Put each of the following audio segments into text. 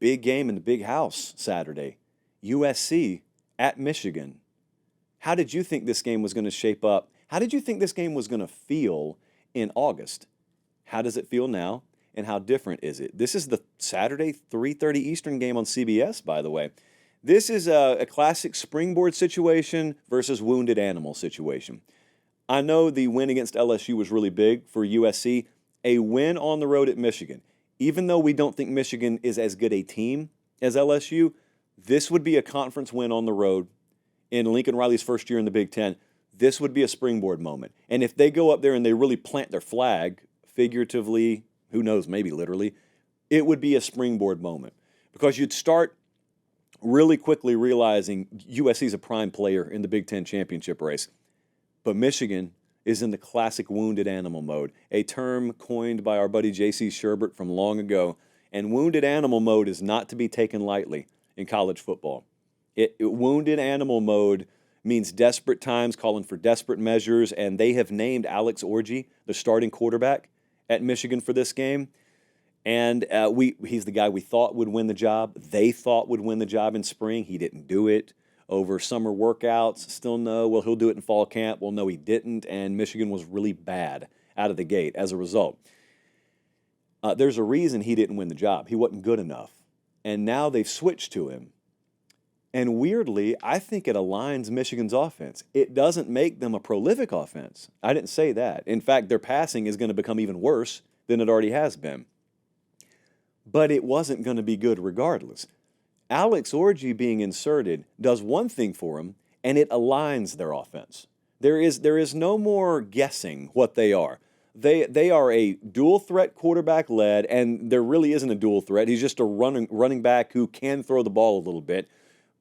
big game in the big house Saturday. USC at Michigan. How did you think this game was going to shape up? How did you think this game was going to feel in August? How does it feel now? And how different is it? This is the Saturday 3:30 Eastern game on CBS, by the way. This is a classic springboard situation versus wounded animal situation. I know the win against LSU was really big for USC. A win on the road at Michigan. Even though we don't think Michigan is as good a team as LSU, this would be a conference win on the road in Lincoln Riley's first year in the Big Ten. This would be a springboard moment. And if they go up there and they really plant their flag, figuratively, who knows, maybe literally, it would be a springboard moment. Because you'd start really quickly realizing USC's a prime player in the Big Ten championship race. But Michigan is in the classic wounded animal mode, a term coined by our buddy J.C. Sherbert from long ago. And wounded animal mode is not to be taken lightly in college football. Wounded animal mode means desperate times calling for desperate measures, and they have named Alex Orji the starting quarterback at Michigan for this game. And he's the guy we thought would win the job. They thought would win the job in spring. He didn't do it. Over summer workouts, still no. Well, he'll do it in fall camp. Well, no, he didn't. And Michigan was really bad out of the gate as a result. There's a reason he didn't win the job. He wasn't good enough. And now they've switched to him. And weirdly, I think it aligns Michigan's offense. It doesn't make them a prolific offense. I didn't say that. In fact, their passing is going to become even worse than it already has been. But it wasn't going to be good regardless. Alex Orji being inserted does one thing for them, and it aligns their offense. There is no more guessing what they are. They are a dual threat quarterback led, and there really isn't a dual threat. He's just a running back who can throw the ball a little bit.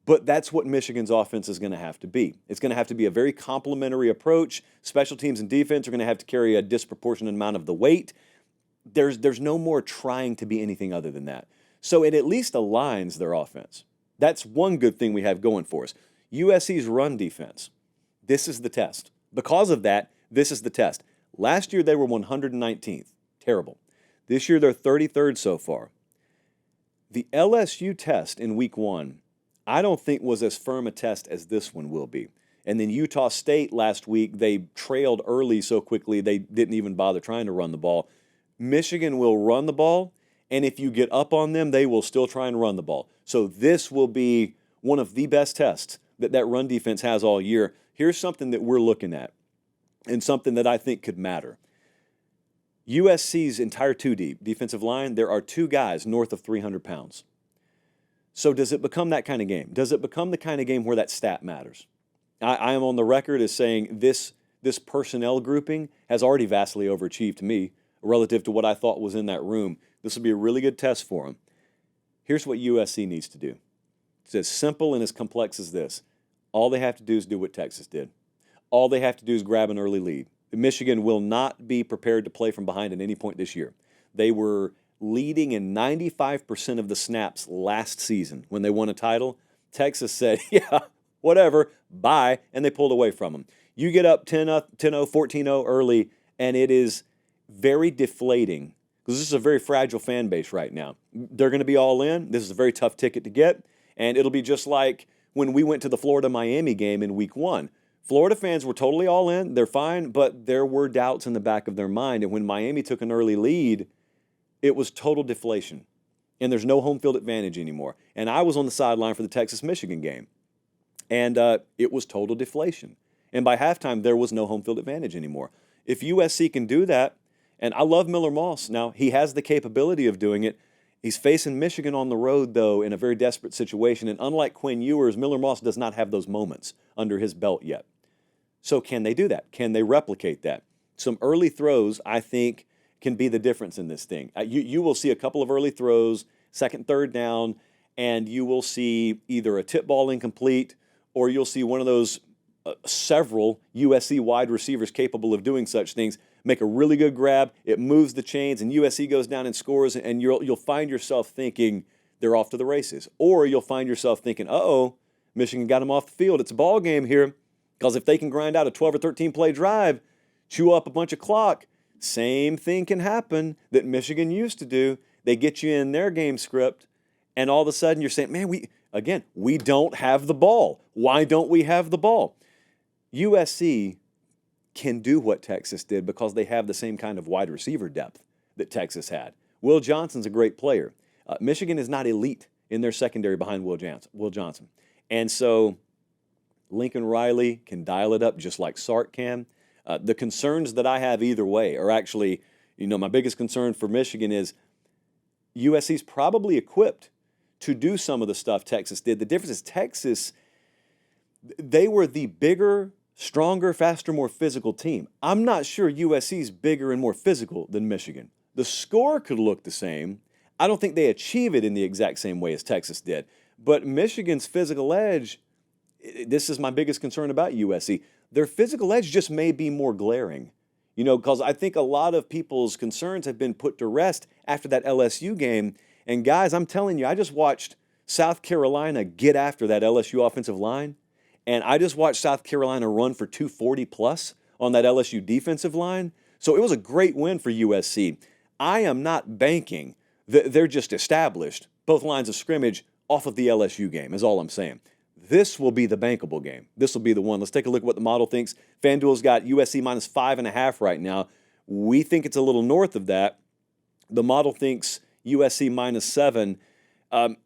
But that's what Michigan's offense is going to have to be. It's going to have to be a very complementary approach. Special teams and defense are going to have to carry a disproportionate amount of the weight. There's no more trying to be anything other than that. So it at least aligns their offense. That's one good thing we have going for us. USC's run defense. This is the test. Because of that, this is the test. Last year they were 119th. Terrible. This year they're 33rd so far. The LSU test in week 1, I don't think was as firm a test as this one will be. And then Utah State last week, they trailed early so quickly they didn't even bother trying to run the ball. Michigan will run the ball, and if you get up on them, they will still try and run the ball. So this will be one of the best tests that run defense has all year. Here's something that we're looking at and something that I think could matter. USC's entire 2D defensive line, there are 2 guys north of 300 pounds. So does it become that kind of game? Does it become the kind of game where that stat matters? I am on the record as saying this personnel grouping has already vastly overachieved to me relative to what I thought was in that room. This will be a really good test for them. Here's what USC needs to do. It's as simple and as complex as this. All they have to do is do what Texas did. All they have to do is grab an early lead. Michigan will not be prepared to play from behind at any point this year. They were leading in 95% of the snaps last season when they won a title. Texas said, yeah, whatever, bye, and they pulled away from them. You get up 10-0, 14-0 early, and it is very deflating because this is a very fragile fan base right now. They're going to be all in. This is a very tough ticket to get, and it'll be just like when we went to the Florida-Miami game in week 1. Florida fans were totally all in. They're fine, but there were doubts in the back of their mind, and when Miami took an early lead, it was total deflation, and there's no home field advantage anymore. And I was on the sideline for the Texas-Michigan game, and it was total deflation. And by halftime, there was no home field advantage anymore. If USC can do that, and I love Miller Moss. Now, he has the capability of doing it. He's facing Michigan on the road, though, in a very desperate situation. And unlike Quinn Ewers, Miller Moss does not have those moments under his belt yet. So can they do that? Can they replicate that? Some early throws, I think, can be the difference in this thing. You will see a couple of early throws, second, third down, and you will see either a tip ball incomplete or you'll see one of those several USC wide receivers capable of doing such things make a really good grab. It moves the chains, and USC goes down and scores, and you'll find yourself thinking they're off to the races. Or you'll find yourself thinking, uh-oh, Michigan got them off the field. It's a ball game here. Because if they can grind out a 12 or 13 play drive, chew up a bunch of clock, same thing can happen that Michigan used to do. They get you in their game script, And all of a sudden you're saying, man, we don't have the ball. Why don't we have the ball? USC can do what Texas did because they have the same kind of wide receiver depth that Texas had. Will Johnson's a great player. Michigan is not elite in their secondary behind Will Johnson. And so Lincoln Riley can dial it up just like Sark can. The concerns that I have either way are actually, my biggest concern for Michigan is USC's probably equipped to do some of the stuff Texas did. The difference is Texas, they were the bigger, stronger, faster, more physical team. I'm not sure USC's bigger and more physical than Michigan. The score could look the same. I don't think they achieve it in the exact same way as Texas did. But Michigan's physical edge, this is my biggest concern about USC. Their physical edge just may be more glaring. Because I think a lot of people's concerns have been put to rest after that LSU game. And guys, I'm telling you, I just watched South Carolina get after that LSU offensive line. And I just watched South Carolina run for 240 plus on that LSU defensive line. So it was a great win for USC. I am not banking that they're just established, both lines of scrimmage, off of the LSU game, is all I'm saying. This will be the bankable game. This will be the one. Let's take a look at what the model thinks. FanDuel's got USC minus 5.5 right now. We think it's a little north of that. The model thinks USC minus 7.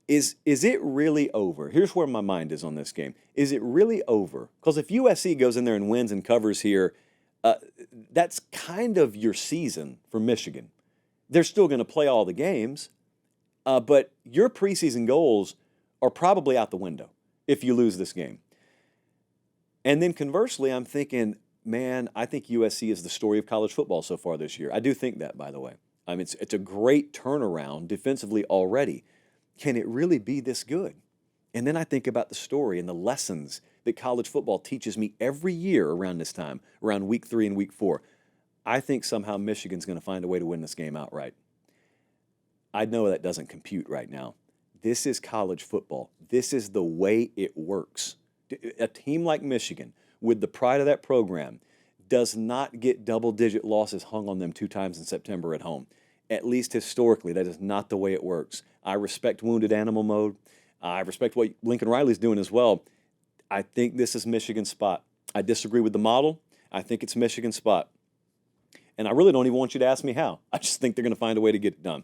Is it really over? Here's where my mind is on this game. Is it really over? Because if USC goes in there and wins and covers here, that's kind of your season for Michigan. They're still going to play all the games, but your preseason goals are probably out the window if you lose this game. And then conversely, I'm thinking, man, I think USC is the story of college football so far this year. I do think that, by the way. I mean, it's a great turnaround defensively already. Can it really be this good? And then I think about the story and the lessons that college football teaches me every year around this time, around week 3 and week 4. I think somehow Michigan's going to find a way to win this game outright. I know that doesn't compute right now. This is college football. This is the way it works. A team like Michigan, with the pride of that program, does not get double-digit losses hung on them 2 times in September at home. At least historically, that is not the way it works. I respect wounded animal mode. I respect what Lincoln Riley's doing as well. I think this is Michigan's spot. I disagree with the model. I think it's Michigan's spot. And I really don't even want you to ask me how. I just think they're going to find a way to get it done.